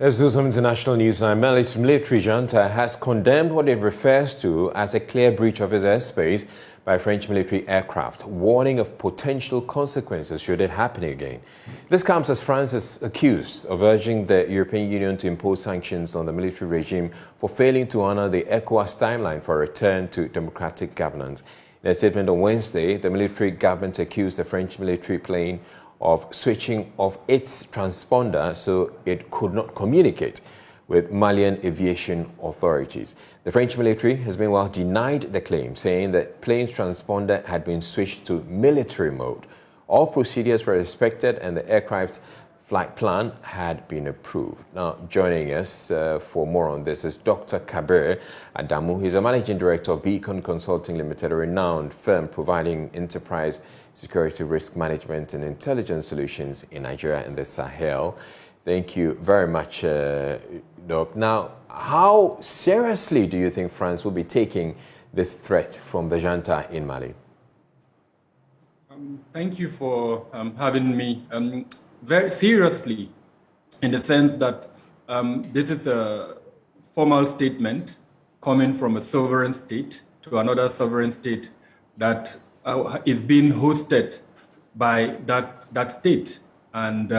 Let's do some international news now. Military junta has condemned what it refers to as a clear breach of its airspace by French military aircraft, warning of potential consequences should it happen again. This comes as France is accused of urging the European Union to impose sanctions on the military regime for failing to honor the ECOWAS timeline for a return to democratic governance. In a statement on Wednesday, the military government accused the French military plane of switching off its transponder so it could not communicate with Malian aviation authorities. The French military has meanwhile denied the claim, saying that plane's transponder had been switched to military mode. All procedures were respected and the aircraft's flight plan had been approved. Now, joining us for more on this is Dr. Kabir Adamu. He's a managing director of Beacon Consulting Limited, a renowned firm providing enterprise security risk management and intelligence solutions in Nigeria and the Sahel. Thank you very much, Doc. Now, how seriously do you think France will be taking this threat from the junta in Mali? Thank you for having me. Very seriously, in the sense that this is a formal statement coming from a sovereign state to another sovereign state that is being hosted by that state. And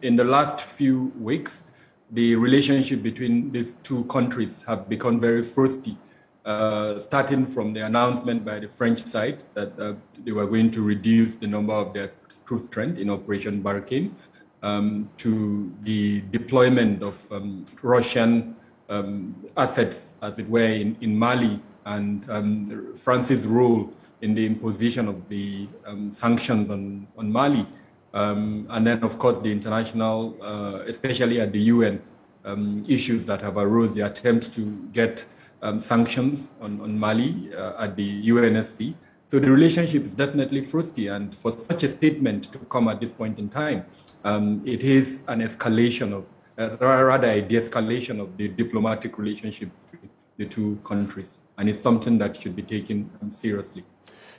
in the last few weeks, the relationship between these two countries have become very frosty, starting from the announcement by the French side that they were going to reduce the number of their troop strength in Operation Barkhane, to the deployment of Russian assets, as it were, in Mali, and France's role in the imposition of the sanctions on Mali. And then, of course, the international, especially at the UN, issues that have arose, the attempt to get sanctions on Mali at the UNSC. So the relationship is definitely frosty, and for such a statement to come at this point in time, it is an escalation of, rather a de-escalation of the diplomatic relationship between the two countries, and it's something that should be taken seriously.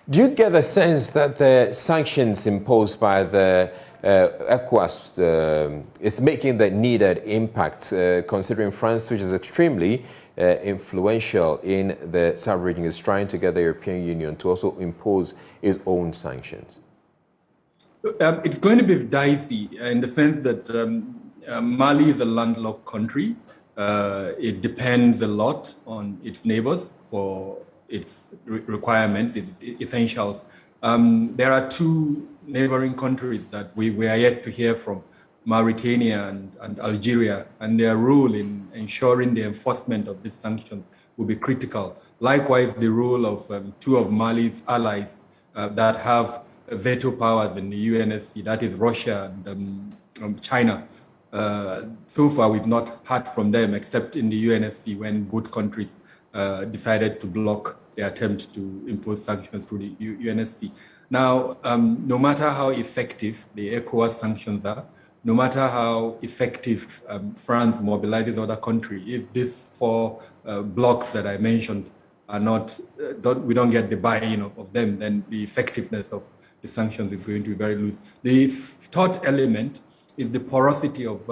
Do you get the sense that the sanctions imposed by the ECOWAS is making the needed impact, considering France, which is extremely influential in the Sahel region, is trying to get the European Union to also impose its own sanctions? So, it's going to be dicey in the sense that Mali is a landlocked country. It depends a lot on its neighbors for its requirements, its essentials. There are two neighboring countries that we are yet to hear from, Mauritania and Algeria, and their role in ensuring the enforcement of these sanctions will be critical. Likewise, the role of two of Mali's allies that have veto powers in the UNSC, that is Russia and China. So far, we've not heard from them except in the UNSC when both countries decided to block the attempt to impose sanctions through the UNSC. Now, no matter how effective the ECOWAS sanctions are, no matter how effective France mobilizes other countries, if these four blocks that I mentioned are not, we don't get the buy-in of them, then the effectiveness of the sanctions is going to be very loose. The third element is the porosity of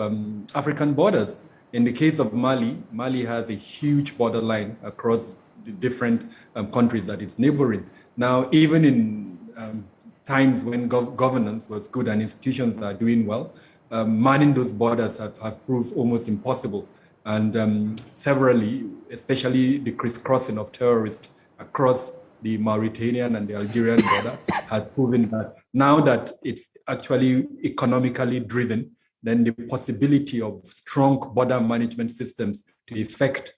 African borders. In the case of Mali, Mali has a huge borderline across the different countries that it's neighboring. Now, even in times when governance was good and institutions are doing well, manning those borders have proved almost impossible. And severally, especially the crisscrossing of terrorists across the Mauritanian and the Algerian border has proven that now that it's actually economically driven, then the possibility of strong border management systems to effect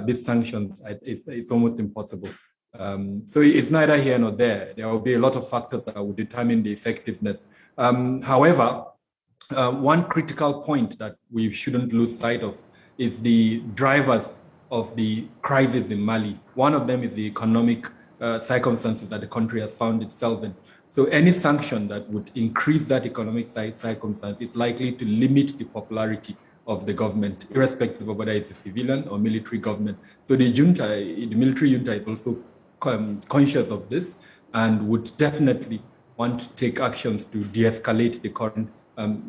these sanctions, it's almost impossible. So it's neither here nor there. There will be a lot of factors that will determine the effectiveness. However, one critical point that we shouldn't lose sight of is the drivers of the crisis in Mali. One of them is the economic circumstances that the country has found itself in. So any sanction that would increase that economic circumstance is likely to limit the popularity of the government, irrespective of whether it's a civilian or military government. So the junta, the military junta, is also conscious of this and would definitely want to take actions to de-escalate the current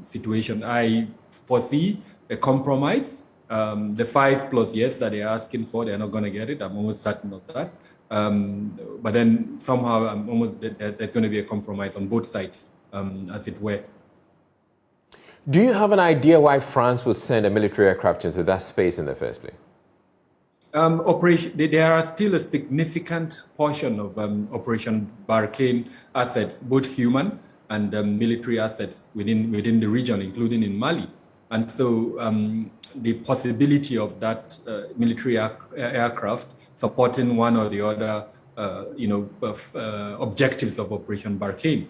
situation. I foresee a compromise. The 5+ years that they're asking for, they're not going to get it. I'm almost certain of that. But then somehow there's going to be a compromise on both sides, as it were. Do you have an idea why France would send a military aircraft into that space in the first place? There are still a significant portion of Operation Barkhane assets, both human and military assets within the region, including in Mali. And so the possibility of that military aircraft supporting one or the other, objectives of Operation Barkhane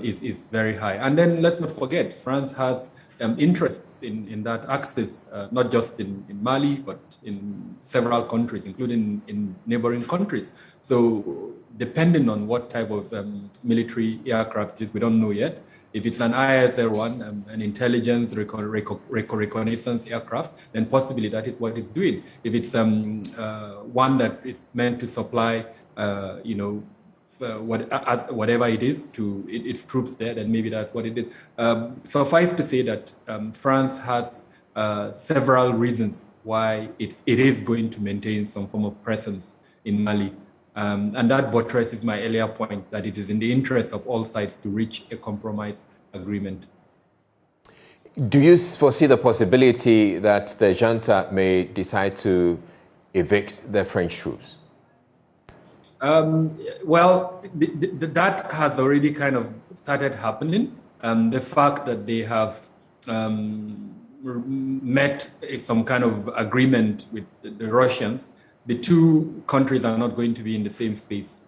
is very high. And then let's not forget, France has interests in that axis, not just in Mali, but in several countries, including in neighboring countries. So depending on what type of military aircraft it is, we don't know yet. If it's an ISR-1, an intelligence reconnaissance aircraft, then possibly that is what it's doing. If it's one that is meant to supply, whatever it is to its troops there, then maybe that's what it is. Suffice to say that France has several reasons why it is going to maintain some form of presence in Mali. And that buttresses my earlier point that it is in the interest of all sides to reach a compromise agreement. Do you foresee the possibility that the junta may decide to evict the French troops? Well, that has already kind of started happening. The fact that they have met some kind of agreement with the Russians, the two countries are not going to be in the same space.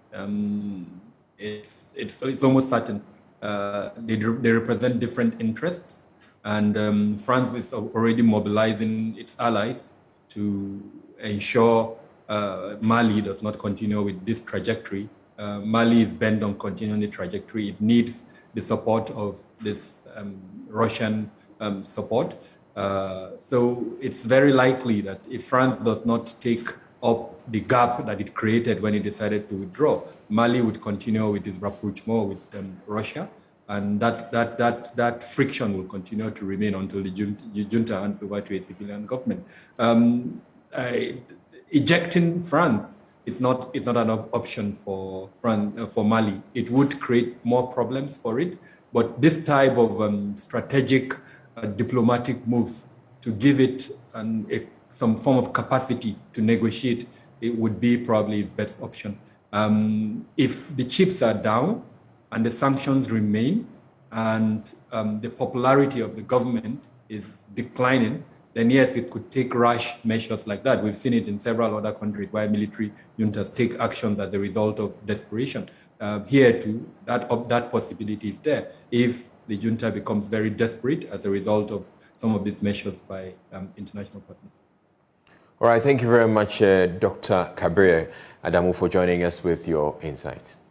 It's almost certain. They represent different interests, and France is already mobilizing its allies to ensure Mali does not continue with this trajectory. Mali is bent on continuing the trajectory. It needs the support of this Russian support. So it's very likely that if France does not take up the gap that it created when it decided to withdraw, Mali would continue with this rapprochement with Russia, and that friction will continue to remain until the junta hands over to a civilian government. Ejecting France is not an option for Mali. It would create more problems for it, but this type of strategic diplomatic moves to give it some form of capacity to negotiate, it would be probably its best option. If the chips are down and the sanctions remain and the popularity of the government is declining, then yes, it could take rash measures like that. We've seen it in several other countries where military juntas take actions as a result of desperation. Here too, that possibility is there if the junta becomes very desperate as a result of some of these measures by international partners. All right, thank you very much, Dr. Kabir Adamu, for joining us with your insights.